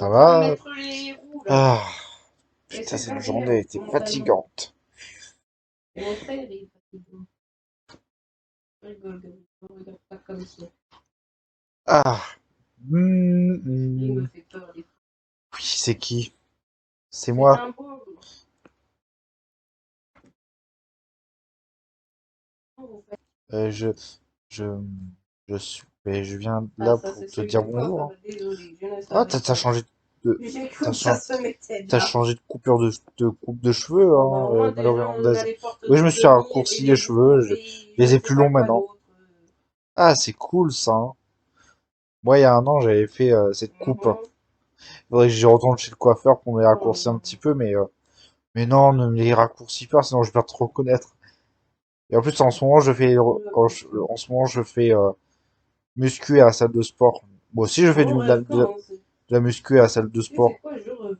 Ça Sans va? mettre les roues, là. Ah, Et putain, c'est cette pas journée a bien, été mentalement. fatigante. Et mon frère, il est fatigué. Rigole, Gabriel. Ne regarde pas comme ça. Ah, Il me fait peur, des fois. oui, c'est qui? C'est C'est moi. un bon. Vous faites. Euh, je, je, je viens Ah, là ça, pour c'est te celui dire du coiffeur. bonjour, Ah, hein. bah, désolé, je ne Ah, savais t'as pas. changé de, J'ai t'as cru que ça changé, se mettait t'as bien. changé de coupure de coupe de cheveux, Bon, bah, hein, au moins, déjà, Mallory on a Hernandez. les portes Oui, je de me suis venir et raccourci les les cheveux, boucles et je je les ne ai sais plus pas longs quoi maintenant. d'autre. Ah, c'est cool ça, hein. Moi, il y a un an, j'avais fait cette coupe. Mhm. Il faudrait que j'y retourne chez le coiffeur pour me les Oh raccourcir un non. petit peu, mais non, ne me les raccourcis pas, sinon je vais pas te reconnaître. Et en plus, en ce moment, en ce moment, je fais muscu à la salle de sport. Moi aussi, je fais Mon rêve commence. de la muscu à la salle de Tu sais sport. quoi, je revis.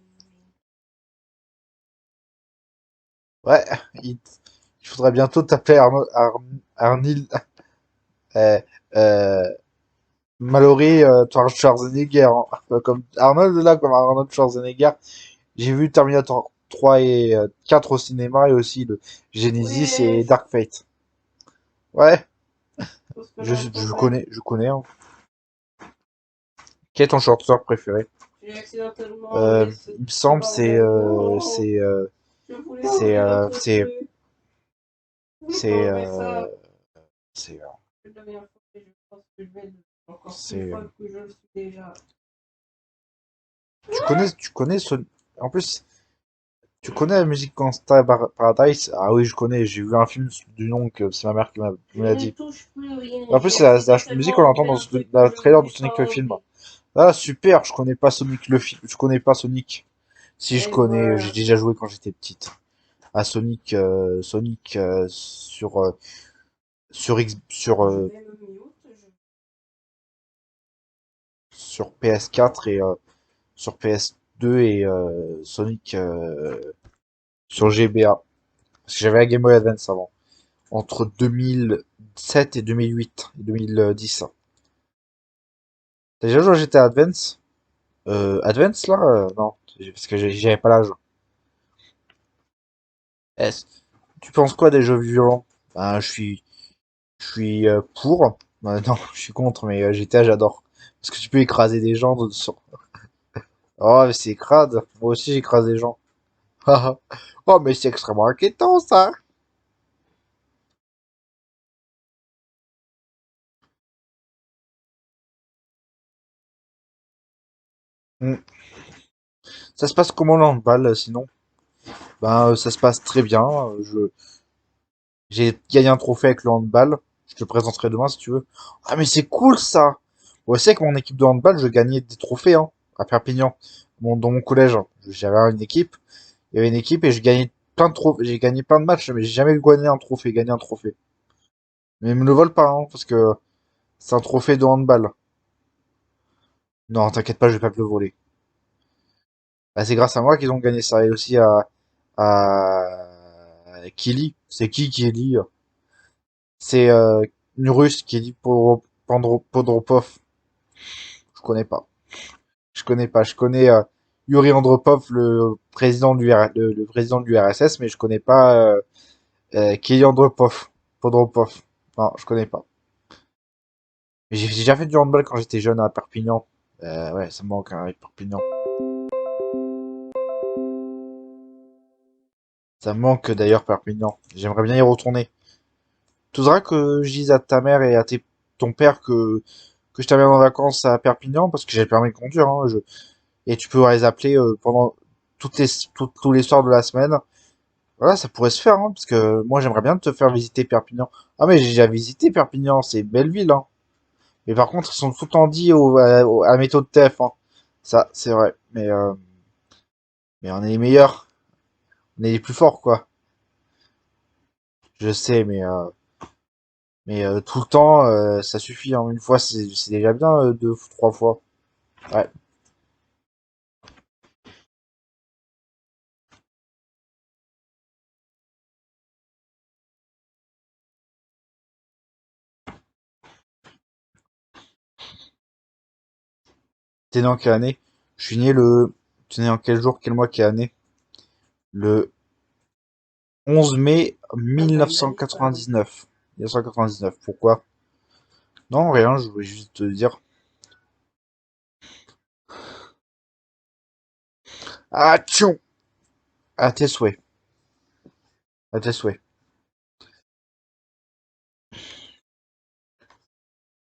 Ouais, il, il faudrait bientôt t'appeler Arnil, euh, euh, Mallory, Schwarzenegger, hein. Comme Arnold là, comme Arnold Schwarzenegger. J'ai vu Terminator 3 et 4 au cinéma et aussi le Genesis et Wesh, Dark Fate. Ouais, parce que là, ton père, je connais, hein. Quel est ton chanteur préféré? j'ai accidentellement laissé Il me ce semble bordel. Non, je voulais trouver l'autre truc. c'est Non, mais ça, c'est je deviens fou et je pense que je vais être encore plus c'est folle que je le suis déjà. tu connais en plus tu connais la musique Gangsta Paradise? Ah oui, je connais, j'ai vu un film du nom que c'est ma mère qui Je me l'a ne dit. touche plus rien. En plus, J'ai c'est la musique qu'on accidentellement entend ouvert un truc dans que le je trailer de n'avais pas Sonic le film. envie. Ah super, je connais pas Sonic le film, je connais pas Sonic. Si je Et connais, j'ai voilà. déjà joué quand j'étais petite. À Sonic Je vais me mute. sur PS4 et sur PS2 et Sonic sur GBA. Parce que j'avais la Game Boy Advance avant. Entre 2007 et 2008 et 2010. T'as déjà joué à GTA Advance? Advance là? Non, parce que j'avais pas l'âge. Est-ce- Tu penses quoi des jeux violents? Ben, je suis pour. Non, je suis contre, mais GTA j'adore. Parce que tu peux écraser des gens sur. Oh, mais c'est crade. Moi aussi j'écrase des gens. Oh, mais c'est extrêmement inquiétant ça. Hmm. Ça se passe comment le handball sinon? Ben, ça se passe très bien. J'ai gagné un trophée avec le handball. Je te le présenterai demain si tu veux. Ah, mais c'est cool ça! Ouais, c'est que mon équipe de handball, je gagnais des trophées, hein, à Perpignan. Dans mon collège, hein. J'avais une équipe. Il y avait une équipe et je gagnais plein de trophées. J'ai gagné plein de matchs, mais j'ai jamais gagné un trophée, gagné un trophée. Mais ils me le volent pas, hein, parce que c'est un trophée de handball. Non, t'inquiète pas, je vais pas te le voler. Bah, c'est grâce à moi qu'ils ont gagné ça. Et aussi à Kili. C'est qui Kili? C'est une russe qui dit Podropov. Je connais pas. Je connais pas. Je connais Yuri Andropov, le président du RSS, mais je connais pas Kili Andropov. Podropov. Non, je connais pas. Mais j'ai déjà fait du handball quand j'étais jeune à Perpignan. Ouais, ça me manque, hein, avec Perpignan. Ça me manque d'ailleurs Perpignan. J'aimerais bien y retourner. Tu voudras que je dise à ta mère et à ton père que je t'amène en vacances à Perpignan parce que j'ai le permis de conduire, hein. Et tu peux les appeler pendant tous les soirs de la semaine. Voilà, ça pourrait se faire, hein, parce que moi j'aimerais bien te faire visiter Perpignan. Ah mais j'ai déjà visité Perpignan, c'est une belle ville, hein. Mais par contre, ils sont tout le temps dit à la méthode TF, hein. Ça, c'est vrai. Mais on est les meilleurs, on est les plus forts, quoi. Je sais, mais tout le temps, ça suffit, hein. Une fois, c'est déjà bien, deux, trois fois. Ouais. T'es né en quelle année? Je suis né le... Tu es né en quel jour, quel mois, quelle année? Le 11 mai Ah, t'as une belle histoire. 1999. 1999. Pourquoi? Non, rien, je voulais juste te dire. Ah, tchou! À tes souhaits. À tes souhaits.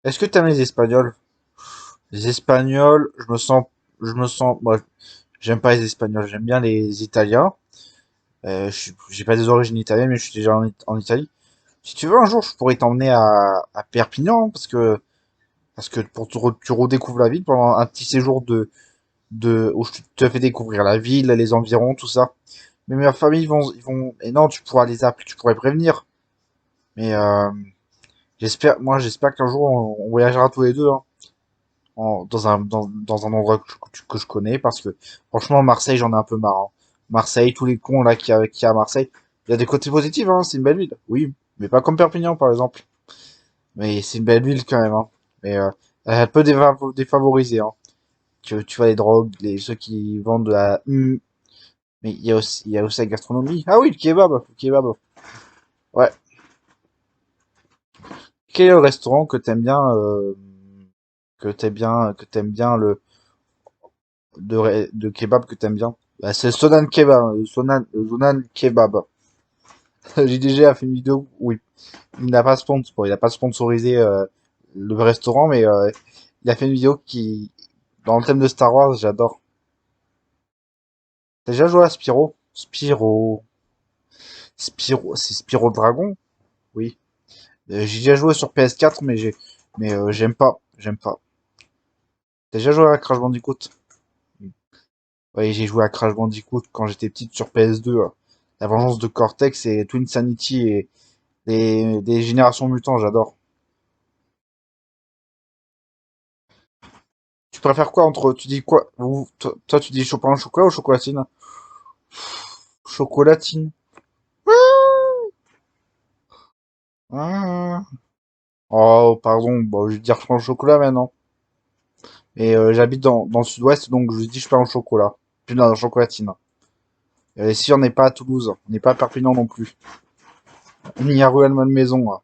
Est-ce que t'aimes les Espagnols? Les Espagnols, moi, j'aime pas les Espagnols, j'aime bien les Italiens. J'ai pas des origines italiennes, mais je suis déjà en Italie. Si tu veux, un jour, je pourrais t'emmener à Perpignan, parce que tu redécouvres la ville pendant un petit séjour où je te fais découvrir la ville, les environs, tout ça. Mais ma famille, et non, tu pourras les appeler, tu pourrais prévenir. Mais, j'espère qu'un jour, on voyagera tous les deux, hein, dans un endroit que je connais, parce que, franchement, Marseille, j'en ai un peu marre, hein. Marseille, tous les cons, là, qu'il y a à Marseille. Il y a des côtés positifs, hein, c'est une belle ville. Oui, mais pas comme Perpignan, par exemple. Mais c'est une belle ville quand même, hein. Mais elle est un peu défavorisée, hein. Tu vois les drogues, ceux qui vendent de la... Mais il y a aussi la gastronomie. Ah oui, le kebab, le kebab. Ouais. Quel est le restaurant que t'aimes bien, que t'aimes bien de kebab que t'aimes bien? Bah, c'est Sonan Kebab, Sonan Kebab. JDG a fait une vidéo où il n'a pas sponsorisé le restaurant, mais il a fait une vidéo qui, dans le thème de Star Wars, j'adore. T'as déjà joué à Spyro? C'est Spyro le Dragon? Oui. J'ai déjà joué sur PS4, mais j'aime pas. T'as déjà joué à Crash Bandicoot? Oui. Ouais, j'ai joué à Crash Bandicoot quand j'étais petite sur PS2. La Vengeance de Cortex et Twin Sanity et des Générations Mutants, j'adore. Tu préfères quoi entre, tu dis quoi? Toi, tu dis pain au chocolat ou chocolatine? Chocolatine. Ah. Oh, pardon, bon, je vais dire pain au chocolat maintenant. Et j'habite dans le sud-ouest, donc je dis pain au chocolat. Plus dans la chocolatine. Si on n'est pas à Toulouse, on n'est pas à Perpignan non plus. Ni à Ruelle-Malmaison, là.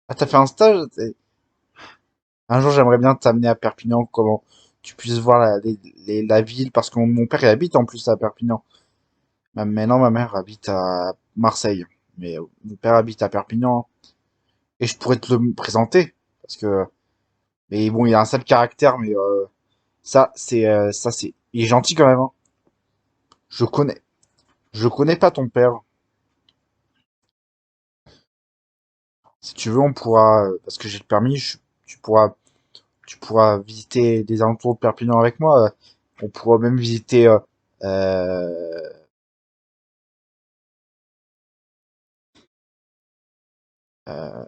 Ah, t'as fait un stage? Un jour, j'aimerais bien t'amener à Perpignan, comment tu puisses voir la ville, parce que mon père, il habite en plus à Perpignan. Maintenant, ma mère habite à Marseille. Mais mon père habite à Perpignan. Et je pourrais te le présenter. Parce que, mais bon, il a un sale caractère, mais il est gentil quand même, hein. Je connais. Je connais pas ton père. Si tu veux, on pourra, parce que j'ai le permis, tu pourras, tu pourras visiter des alentours de Perpignan avec moi. On pourra même visiter, euh, euh,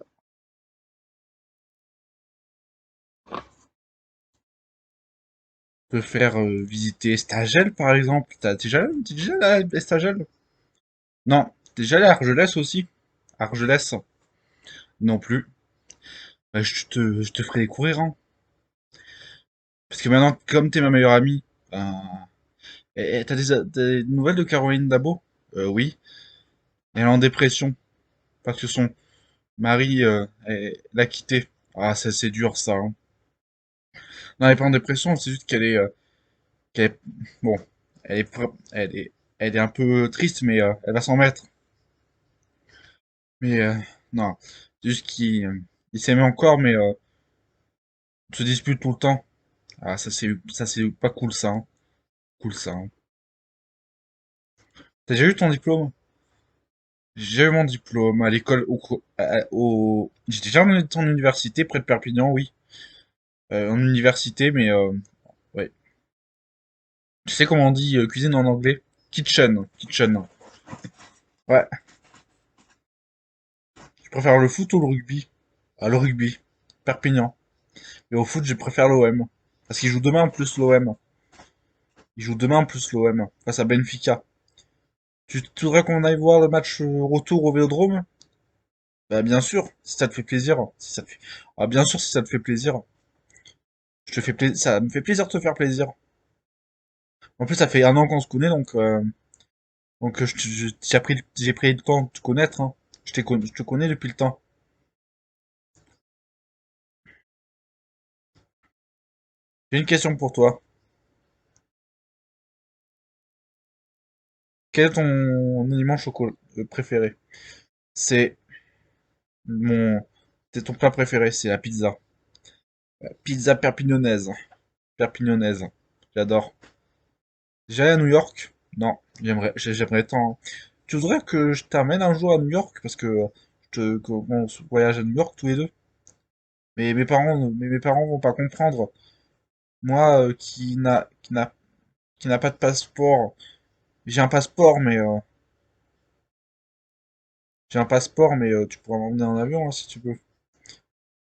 peut faire visiter Stagel, par exemple. T'es déjà allé à Stagel? Non, t'es déjà allé à Argelès aussi? Argelès? Non plus. Bah, je te ferai découvrir, hein. Parce que maintenant, comme t'es ma meilleure amie, ben, t'as des nouvelles de Caroline Dabo? Oui. Elle est en dépression. Parce que son mari l'a quittée. Ah, ça c'est dur ça, hein. Non, elle est pas en dépression, c'est juste qu'elle est, bon, elle est un peu triste, mais elle va s'en mettre. Mais non, c'est juste qu'il s'aimait encore, mais on se dispute tout le temps. Ah, ça c'est pas cool ça, hein. Cool ça, hein. T'as déjà eu ton diplôme? J'ai eu mon diplôme à l'école J'étais déjà en université près de Perpignan, oui. En université, mais ouais. Tu sais comment on dit cuisine en anglais? Kitchen, kitchen. Ouais. Je préfère le foot ou le rugby? Ah, le rugby. Perpignan. Et au foot, je préfère l'OM. Parce qu'il joue demain en plus l'OM. Il joue demain en plus l'OM. Face à Benfica. Tu voudrais qu'on aille voir le match retour au Vélodrome? Bah bien sûr, si ça te fait plaisir. Si ça te fait... Ah bien sûr si ça te fait plaisir. Je te fais plaisir. Ça me fait plaisir de te faire plaisir. En plus, ça fait un an qu'on se connaît, donc j'ai pris le temps de te connaître, hein. Je te connais depuis le temps. J'ai une question pour toi. Quel est ton aliment chocolat préféré? C'est mon, c'est ton plat préféré, c'est la pizza. Pizza perpignanaise. Perpignanaise. J'adore. J'irai à New York? Non, j'aimerais tant, hein. Tu voudrais que je t'amène un jour à New York parce que qu'on se voyage à New York tous les deux? Mais mes parents vont pas comprendre. Moi, qui n'a pas de passeport. J'ai un passeport, tu pourras m'emmener en avion, hein, si tu peux.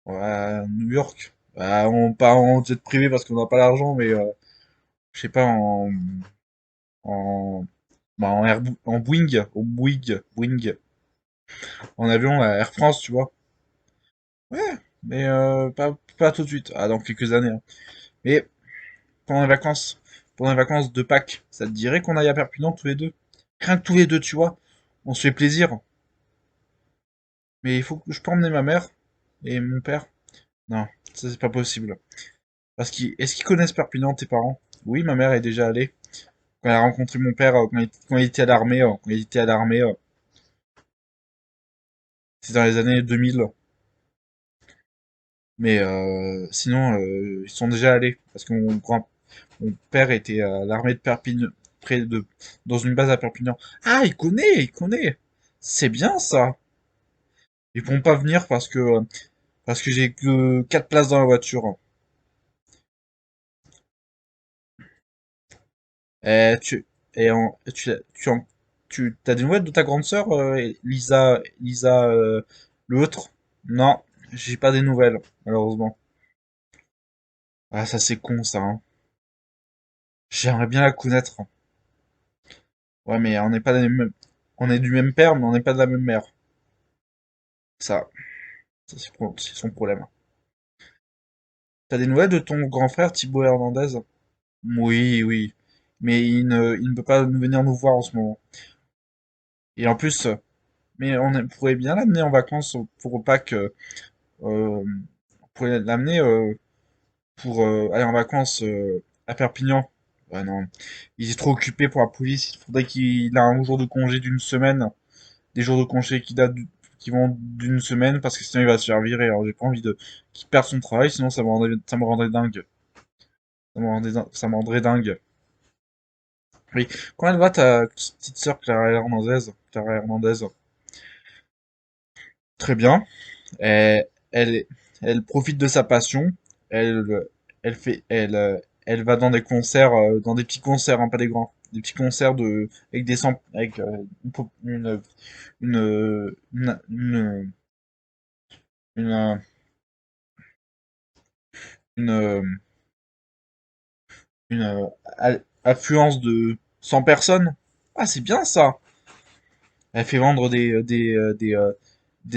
Ouais, New York. Bah, pas en jet privé parce qu'on n'a pas l'argent, mais je sais pas, en, en Boeing, Boeing, en avion, à Air France, tu vois. Ouais, mais pas tout de suite. Ah, dans quelques années, hein. Mais pendant les vacances, pendant les vacances de Pâques, ça te dirait qu'on aille à Perpignan tous les deux? Rien que tous les deux, tu vois. On se fait plaisir. Mais il faut que je peux emmener ma mère et mon père. Non, ça c'est pas possible. Est-ce qu'ils connaissent Perpignan, tes parents? Oui, ma mère est déjà allée. Quand elle a rencontré mon père, quand il était à l'armée, c'est dans les années 2000. Mais sinon, ils sont déjà allés. Parce que mon père était à l'armée de Perpignan, dans une base à Perpignan. Ah, il connaît. C'est bien ça. Ils pourront pas venir parce que j'ai que 4 places dans la voiture. Et tu t'as des nouvelles de ta grande sœur, Lisa, l'autre? Non, j'ai pas des nouvelles, malheureusement. Ah, ça c'est con, ça, hein. J'aimerais bien la connaître. Ouais, mais on n'est pas on est du même père, mais on n'est pas de la même mère. Ça, c'est son problème. T'as des nouvelles de ton grand frère Thibaut Hernandez? Oui, oui. Mais il ne peut pas venir nous voir en ce moment. Et en plus, mais pourrait bien l'amener en vacances pour Pâques. On pourrait l'amener pour aller en vacances à Perpignan. Ouais, non. Il est trop occupé pour la police. Il faudrait qu'il ait un jour de congé d'une semaine. Des jours de congé qui vont d'une semaine parce que sinon il va se faire virer. Alors j'ai pas envie de qu'il perde son travail, sinon ça me rendrait dingue. Ça me rendrait dingue. Oui. Quand elle va, ta petite sœur Clara Hernandez, très bien. Elle, elle, elle profite de sa passion. Elle, elle va dans des concerts, dans des petits concerts, hein, pas des grands. Des petits concerts avec avec une, euh, une, euh, une affluence de 100 personnes. Ah, c'est bien ça. Elle fait vendre des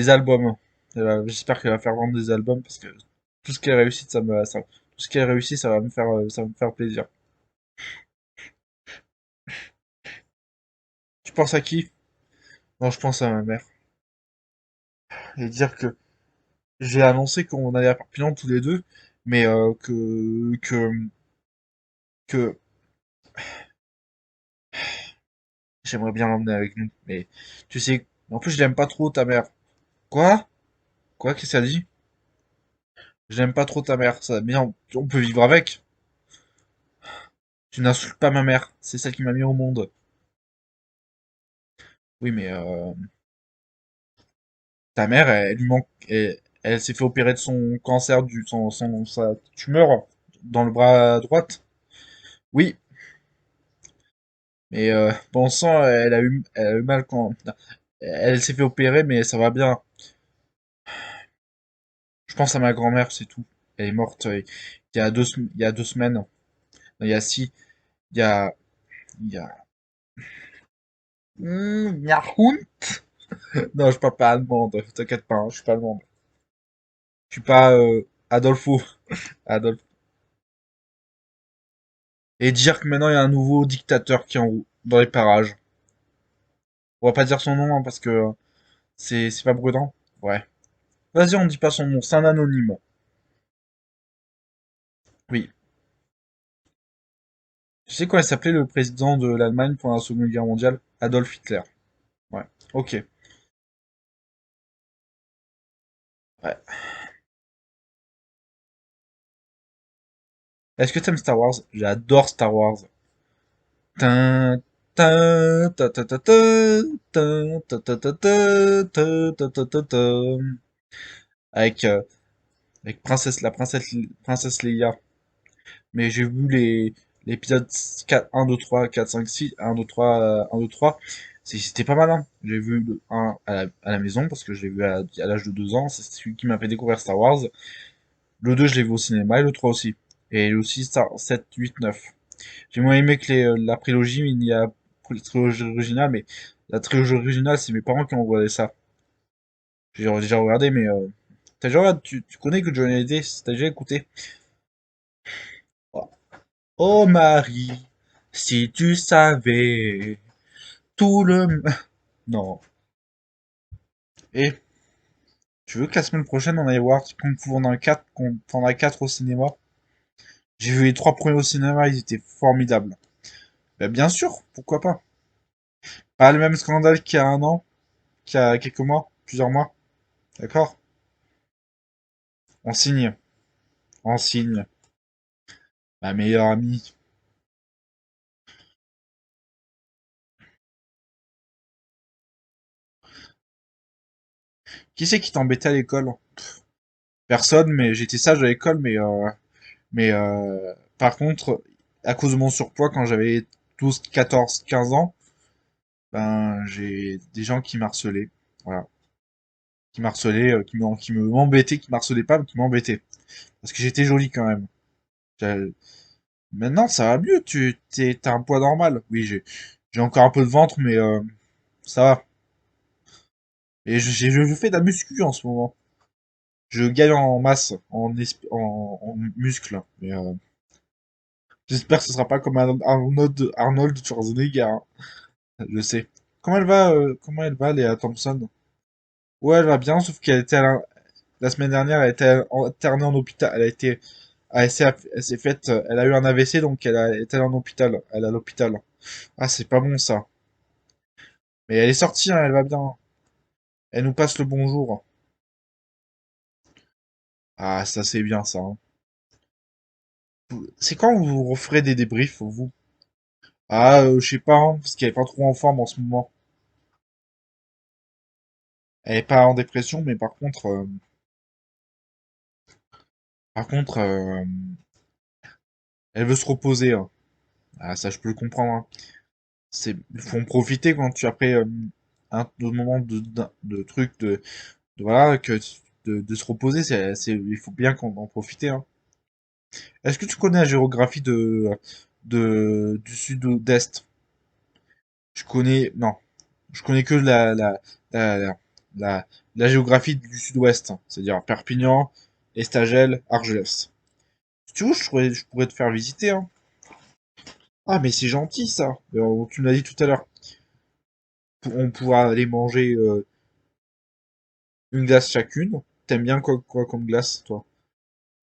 albums. J'espère qu'elle va faire vendre des albums parce que tout ce qu'elle réussit, tout ce qu'elle réussit, ça va me faire plaisir. Tu penses à qui? Non, je pense à ma mère. Et dire que j'ai annoncé qu'on allait à Perpignan tous les deux, mais que j'aimerais bien l'emmener avec nous. Mais tu sais, en plus, je l'aime pas trop ta mère. Quoi? Quoi? Qu'est-ce qu'elle dit? Je n'aime pas trop ta mère. Ça, bien, on peut vivre avec. Tu n'insultes pas ma mère. C'est celle qui m'a mis au monde. Oui, mais ta mère, elle lui manque. Elle s'est fait opérer de son cancer, sa tumeur dans le bras droite. Oui, mais bon sang, elle a eu mal quand. Elle s'est fait opérer, mais ça va bien. Je pense à ma grand-mère, c'est tout. Elle est morte il y a 2 semaines. Non, il y a si, il y a, il y a. Yahoo! Non, je parle pas allemande. T'inquiète pas, hein, je suis pas allemande. Je suis pas Adolfo. Adolf. Et dire que maintenant il y a un nouveau dictateur qui est en route dans les parages. On va pas dire son nom hein, parce que c'est pas prudent. Ouais. Vas-y, on dit pas son nom, c'est un anonyme. Oui. Tu sais quoi, il s'appelait le président de l'Allemagne pendant la Seconde Guerre mondiale? Adolf Hitler. Ouais. Ok. Ouais. Est-ce que t'aimes Star Wars? J'adore Star Wars. Tin, tin, ta, ta, ta, ta, tin, ta, ta, ta, ta, ta, ta, ta, ta, ta. Avec, avec princesse Leia. Mais j'ai vu l'épisode 4, 1, 2, 3, 4, 5, 6, 1, 2, 3, 1, 2, 3. C'était pas mal, hein. J'ai vu le 1 à la maison parce que je l'ai vu à l'âge de 2 ans. C'est celui qui m'a fait découvrir Star Wars. Le 2, je l'ai vu au cinéma et le 3 aussi. Et le 6, 7, 8, 9. J'ai moins aimé que la prélogie, mais il y a la trilogie originale, mais la trilogie originale, c'est mes parents qui ont regardé ça. J'ai déjà regardé, mais t'as déjà regardé, tu connais que Johnny Hallyday, t'as déjà écouté? Oh Marie, si tu savais tout le... Non. Et tu veux que la semaine prochaine on aille voir Kung Fu Panda 4, Panda 4 au cinéma? J'ai vu les 3 premiers au cinéma, ils étaient formidables. Ben, bien sûr, pourquoi pas. Pas le même scandale qu'il y a un an, qu'il y a quelques mois, plusieurs mois. D'accord? On signe. On signe. Ma meilleure amie. Qui c'est qui t'embêtait à l'école? Personne, mais j'étais sage à l'école, mais par contre, à cause de mon surpoids, quand j'avais 12, 14, 15 ans, ben, j'ai des gens qui m'harcelaient. Voilà. Qui m'harcelaient, m'embêtaient, qui m'harcelaient pas, mais qui m'embêtaient. Parce que j'étais joli quand même. J'ai- Maintenant, ça va mieux, t'as un poids normal. Oui, j'ai encore un peu de ventre, mais ça va. Et je fais de la muscu en ce moment. Je gagne en masse, en muscle. Mais j'espère que ce sera pas comme Arnold Schwarzenegger, hein. Je sais. Comment elle va, Léa Thompson? Ouais, elle va bien, sauf qu'elle était la semaine dernière, elle était internée en hôpital. Elle s'est faite, elle a eu un AVC, donc elle a été en hôpital. Elle est à l'hôpital. Ah, c'est pas bon, ça. Mais elle est sortie, hein, elle va bien. Elle nous passe le bonjour. Ah, ça, c'est bien, ça, hein. C'est quand vous referez des débriefs, vous? Ah, je sais pas, hein, parce qu'elle est pas trop en forme en ce moment. Elle est pas en dépression, mais par contre, elle veut se reposer, hein. Ah, ça, je peux le comprendre, hein. Il faut en profiter quand tu après de moments de trucs voilà de se reposer, il faut bien qu'on en profiter, hein. Est-ce que tu connais la géographie du sud-est? Je connais, non, je connais que la, la, la, la géographie du sud-ouest, hein. C'est-à-dire Perpignan, Estagel, Argelès. Si tu veux, je pourrais te faire visiter, hein. Ah, mais c'est gentil, ça. Tu me l'as dit tout à l'heure. On pourra aller manger une glace chacune. T'aimes bien quoi comme glace, toi?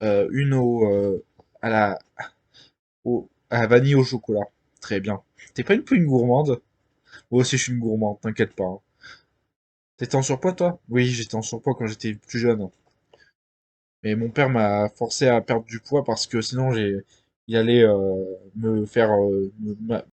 Une à à la vanille au chocolat. Très bien. T'es pas une peu une gourmande? Moi aussi, je suis une gourmande, t'inquiète pas, hein. T'étais en surpoids, toi? Oui, j'étais en surpoids quand j'étais plus jeune. Mais mon père m'a forcé à perdre du poids parce que sinon il allait me faire